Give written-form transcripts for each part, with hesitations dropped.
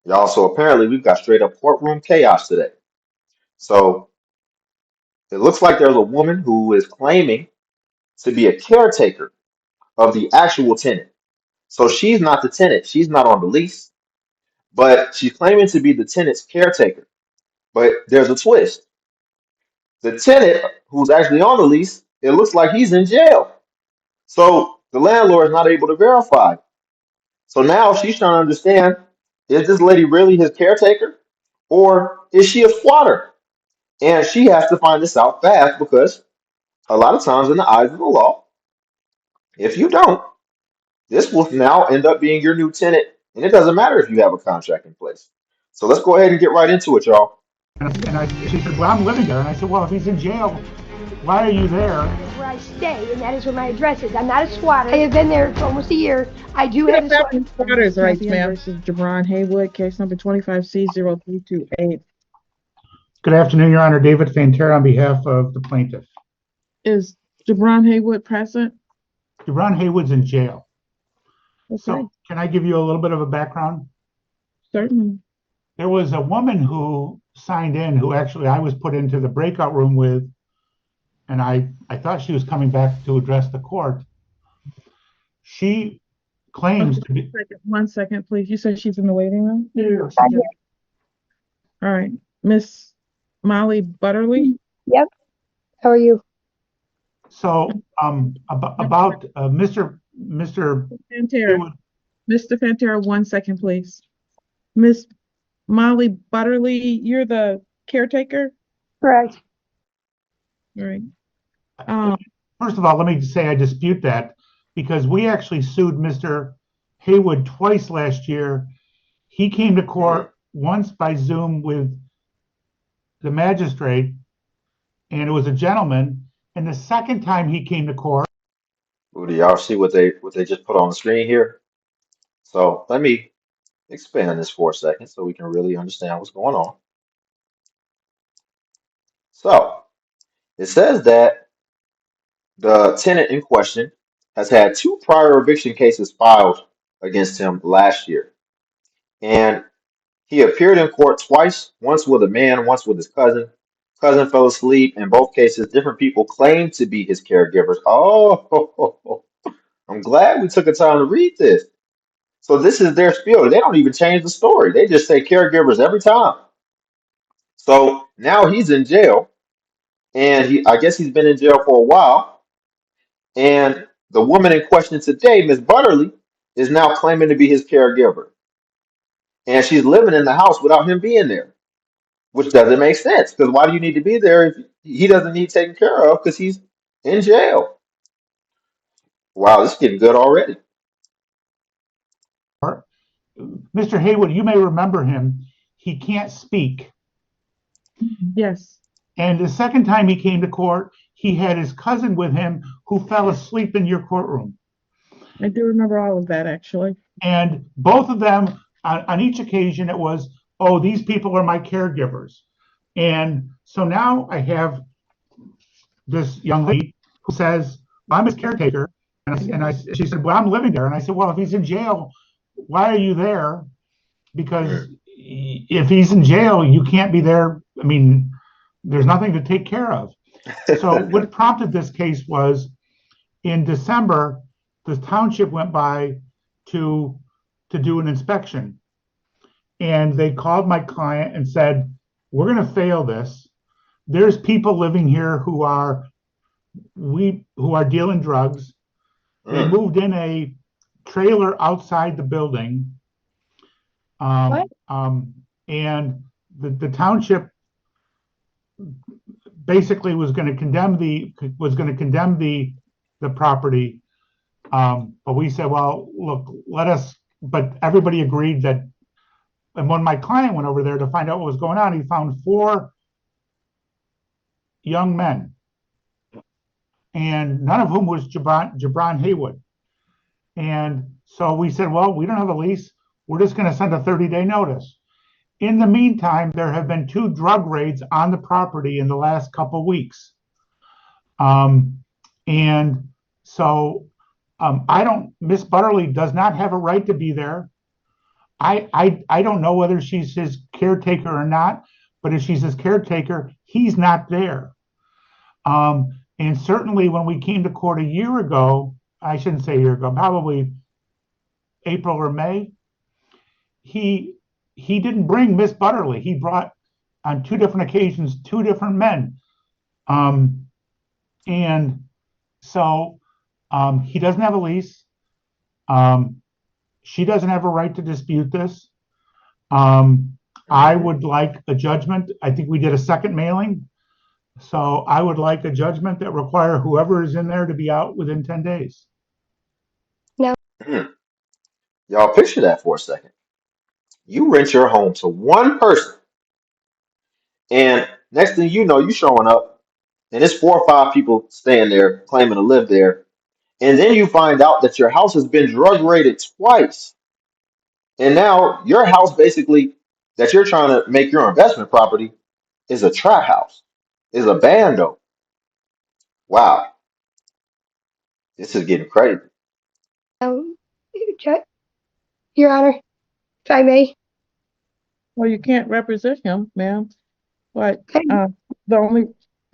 Y'all, so apparently we've got straight up courtroom chaos today. So it looks like there's a woman who is claiming to be a caretaker of the actual tenant. So she's not the tenant, she's not on the lease, but she's claiming to be the tenant's caretaker. But there's a twist. The tenant who's actually on the lease, it looks like he's in jail. So the landlord is not able to verify. So now she's trying to understand, is this lady really his caretaker? Or is she a squatter? And she has to find this out fast because a lot of times in the eyes of the law, if you don't, this will now end up being your new tenant. And it doesn't matter if you have a contract in place. So let's go ahead and get right into it, y'all. She said, well, I'm living there. And I said, well, if he's in jail, why are you there? That is where I stay, and that is where my address is. I'm not a squatter. I have been there for almost a year. I do have a squatters' rights, ma'am. Versus Jabron Haywood, case number 25C0328. Good afternoon, Your Honor. David Fantera on behalf of the plaintiff. Is Jabron Haywood present? Ron Haywood's in jail. Okay. So can I give you a little bit of a background? Certainly. There was a woman who signed in who actually I was put into the breakout room with, and I thought she was coming back to address the court. She claims to be. One second, please. You said she's in the waiting room? Yeah. All right. Miss Molly Butterly? Yep. How are you? So about Mr. Fantera. Mr. Fantera, 1 second, please. Miss Molly Butterly, you're the caretaker? Correct. All right. First of all, let me say I dispute that because we actually sued Mr. Haywood twice last year. He came to court once by Zoom with the magistrate, and it was a gentleman. And the second time he came to court. Ooh, do y'all see what they just put on the screen here? So let me expand this for a second so we can really understand what's going on. So it says that the tenant in question has had two prior eviction cases filed against him last year. And he appeared in court twice, once with a man, once with his cousin. Cousin fell asleep. In both cases, different people claimed to be his caregivers. Oh, I'm glad we took the time to read this. So this is their spiel. They don't even change the story. They just say caregivers every time. So now he's in jail, and I guess he's been in jail for a while. And the woman in question today, Miss Butterly, is now claiming to be his caregiver, and she's living in the house without him being there, which doesn't make sense. Because why do you need to be there if he doesn't need taken care of? Because he's in jail. Wow, this is getting good already. Mr. Haywood, you may remember him. He can't speak. Yes. And the second time he came to court, he had his cousin with him who fell asleep in your courtroom. I do remember all of that, actually. And both of them, on each occasion, it was, oh, these people are my caregivers. And so now I have this young lady who says, I'm his caretaker. She said, well, I'm living there. And I said, well, if he's in jail, why are you there? Because if he's in jail, you can't be there. I mean, there's nothing to take care of. So what prompted this case was in December, the township went by to do an inspection. And they called my client and said, we're going to fail this. There's people living here who are dealing drugs. They moved in a trailer outside the building. And the township basically was going to condemn the property. But we said, well, look, but everybody agreed that. And when my client went over there to find out what was going on, he found 4 young men, and none of whom was Jabron Haywood. And so we said, well, we don't have a lease. We're just going to send a 30-day notice. In the meantime, there have been 2 drug raids on the property in the last couple of weeks. And so Miss Butterly does not have a right to be there. I don't know whether she's his caretaker or not, but if she's his caretaker, he's not there. And certainly when we came to court a year ago, I shouldn't say a year ago, probably April or May, he he didn't bring Miss Butterly. He brought on two different occasions two different men. Um, and so he doesn't have a lease. Um, she doesn't have a right to dispute this. I would like a judgment. I think we did a second mailing. So I would like a judgment that require whoever is in there to be out within 10 days. Now, Y'all picture that for a second. You rent your home to one person, and next thing you know, you showing up, and it's 4 or 5 people staying there claiming to live there, and then you find out that your house has been drug rated twice, and now your house basically that you're trying to make your investment property is a trap house, is a bando. Wow, this is getting crazy. now, Your Honor, if I may. Well, you can't represent him, ma'am. But Okay. the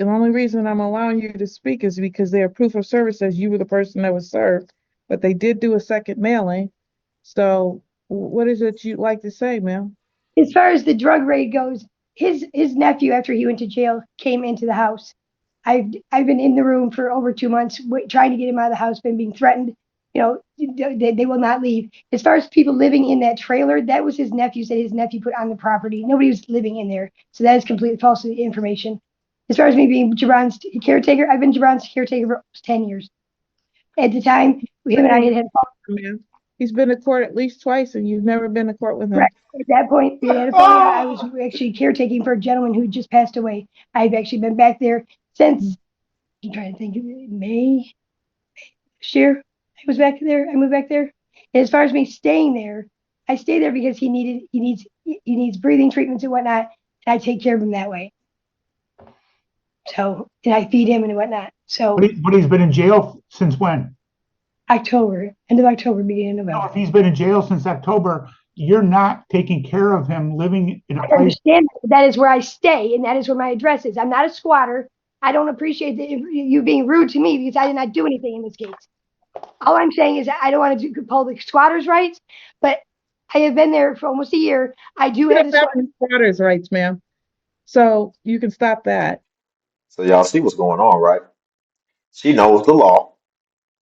only reason I'm allowing you to speak is because their proof of service says you were the person that was served, but they did do a second mailing. So what is it you'd like to say, ma'am? As far as the drug raid goes, his nephew, after he went to jail, came into the house. I've been in the room for over 2 months trying to get him out of the house, been being threatened. You know, they will not leave. As far as people living in that trailer, that was his nephew, that his nephew put on the property. Nobody was living in there. So that is completely false information. As far as me being Jabron's caretaker, I've been Jabron's caretaker for almost 10 years. At the time, him and I had Ma'am, he's been to court at least twice, and you've never been to court with him. Right. At that point, we had a falling out. I was actually caretaking for a gentleman who just passed away. I've actually been back there since, I'm trying to think of it, May this year. I was back there. I moved back there. And as far as me staying there, I stay there because he needs breathing treatments and whatnot, and I take care of him that way. So, and I feed him and whatnot. So But he's been in jail since when? October, end of October, beginning of No, November. if he's been in jail since October, you're not taking care of him living in a I place. understand that is where I stay, and that is where my address is. I'm not a squatter. I don't appreciate you being rude to me because I did not do anything in this case. All I'm saying is I don't want to pull the squatters' rights, but I have been there for almost a year. I do have the squatters' rights, ma'am. So you can stop that. So y'all see what's going on, right? She knows the law,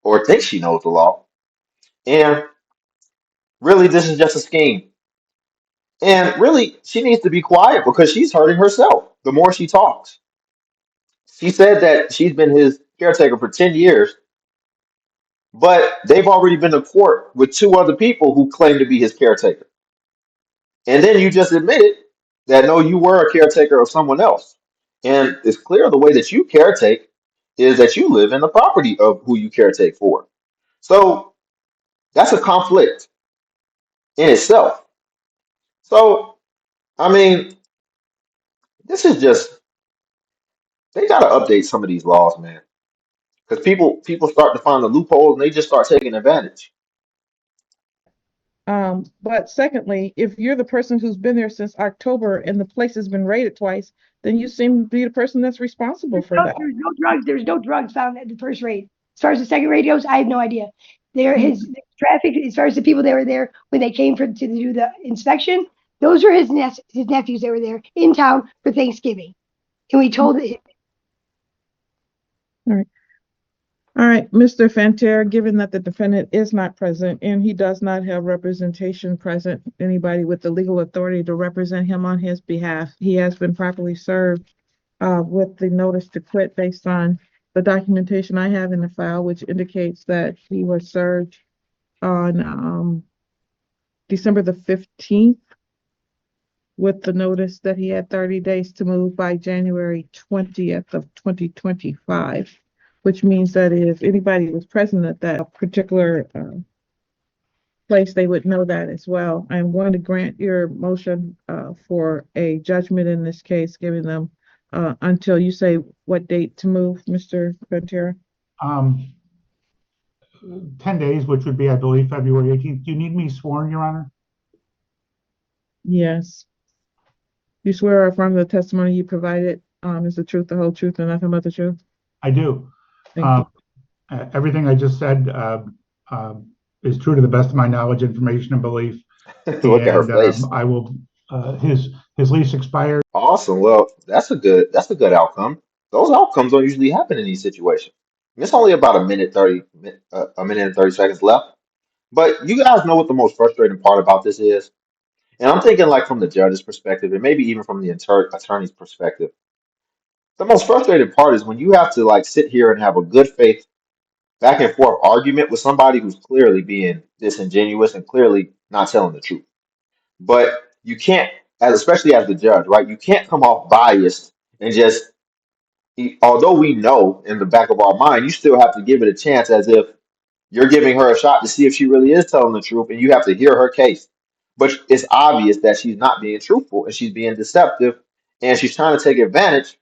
or thinks she knows the law, and really this is just a scheme. And really, she needs to be quiet because she's hurting herself the more she talks. She said that she's been his caretaker for 10 years, but they've already been to court with 2 other people who claim to be his caretaker. And then you just admitted that no, you were a caretaker of someone else. And it's clear the way that you caretake is that you live in the property of who you caretake for. So that's a conflict in itself. So, I mean, this is just, they got to update some of these laws, man. Because people start to find the loopholes and they just start taking advantage. But secondly, if you're the person who's been there since October and the place has been raided twice, then you seem to be the person that's responsible for that. there's no drugs. There's no drugs found at the first raid. As far as the second raid goes, I have no idea. There his traffic. As far as the people that were there when they came to do the inspection, those were his nephews that were there in town for Thanksgiving, and we told him. All right. All right, Mr. Fanter, given that the defendant is not present and he does not have representation present, anybody with the legal authority to represent him on his behalf, he has been properly served with the notice to quit based on the documentation I have in the file, which indicates that he was served on December the 15th with the notice that he had 30 days to move by January 20th of 2025, which means that if anybody was present at that particular place, they would know that as well. I'm going to grant your motion for a judgment in this case, giving them until you say what date to move, Mr. Ventura. 10 days, which would be, I believe, February 18th. Do you need me sworn, Your Honor? Yes. You swear or affirm the testimony you provided is the truth, the whole truth, and nothing but the truth? I do. Thank Everything I just said is true to the best of my knowledge, information, and belief. Look at her And face. I will. His lease expired. Awesome. Well, that's a good outcome. Those outcomes don't usually happen in these situations. It's only about a minute and 30 seconds left. But you guys know what the most frustrating part about this is? And I'm thinking like from the judge's perspective and maybe even from the attorney's perspective. The most frustrating part is when you have to like sit here and have a good faith back and forth argument with somebody who's clearly being disingenuous and clearly not telling the truth. But you can't, especially as the judge, right? You can't come off biased and just, although we know in the back of our mind, you still have to give it a chance as if you're giving her a shot to see if she really is telling the truth, and you have to hear her case. But it's obvious that she's not being truthful and she's being deceptive, and she's trying to take advantage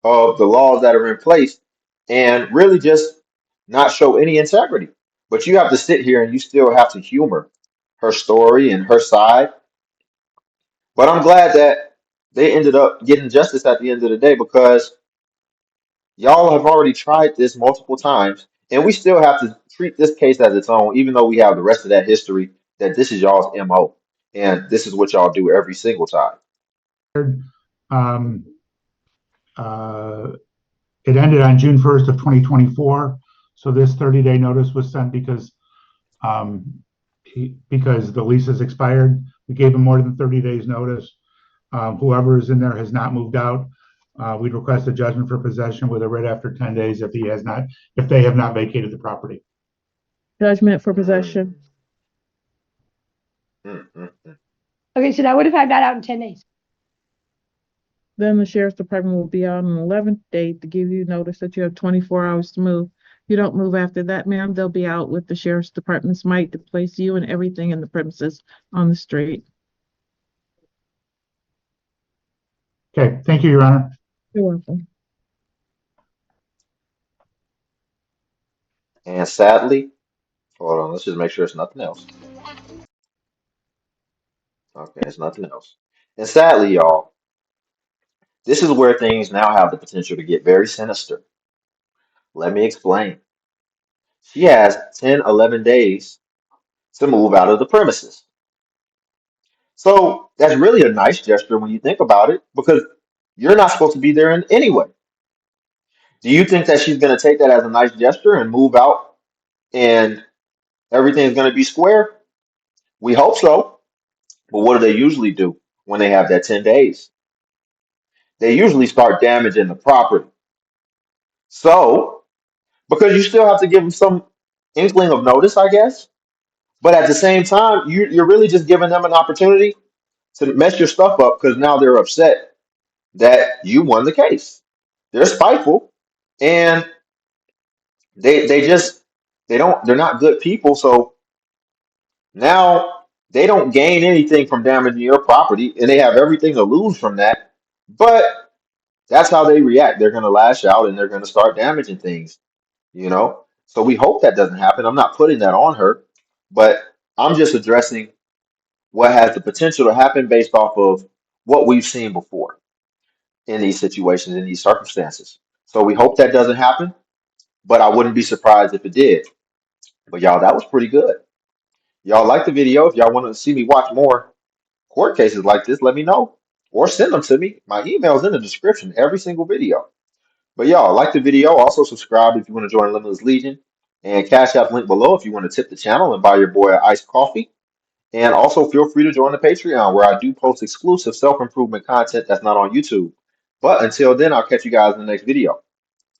of the laws that are in place and really just not show any integrity. But you have to sit here and you still have to humor her story and her side. But I'm glad that they ended up getting justice at the end of the day because y'all have already tried this multiple times, and we still have to treat this case as its own, even though we have the rest of that history that this is y'all's MO, and this is what y'all do every single time. Um, uh, it ended on June 1st of 2024. So this 30-day notice was sent because because the lease has expired. We gave him more than 30 days notice. Whoever is in there has not moved out. We'd request a judgment for possession with a writ after 10 days if they have not vacated the property. Judgment for Mm, possession. mm. Okay, so now what if I'm not out in 10 days? Then the sheriff's department will be out on the 11th date to give you notice that you have 24 hours to move. If you don't move after that, ma'am, they'll be out with the sheriff's department's might to place you and everything in the premises on the street. Okay, thank you, Your Honor. You're welcome. And sadly, hold on, let's just make sure it's nothing else. Okay, it's nothing else. And sadly, y'all, this is where things now have the potential to get very sinister. Let me explain. She has 10, 11 days to move out of the premises. So that's really a nice gesture when you think about it, because you're not supposed to be there in anyway. Do you think that she's going to take that as a nice gesture and move out and everything's going to be square? We hope so. But what do they usually do when they have that 10 days? They usually start damaging the property. So, because you still have to give them some inkling of notice, I guess. But at the same time, you're really just giving them an opportunity to mess your stuff up because now they're upset that you won the case. They're spiteful and they just they're not good people. So now they don't gain anything from damaging your property and they have everything to lose from that. But that's how they react. They're gonna lash out and they're gonna start damaging things, you know. So we hope that doesn't happen. I'm not putting that on her, but I'm just addressing what has the potential to happen based off of what we've seen before in these situations, in these circumstances. So we hope that doesn't happen, but I wouldn't be surprised if it did. But y'all, that was pretty good. Y'all like the video? If y'all want to see me watch more court cases like this, let me know or send them to me. My email's in the description, every single video. But y'all, like the video. Also subscribe if you want to join Limitless Legion. And Cash App link below if you want to tip the channel and buy your boy an iced coffee. And also feel free to join the Patreon where I do post exclusive self-improvement content that's not on YouTube. But until then, I'll catch you guys in the next video.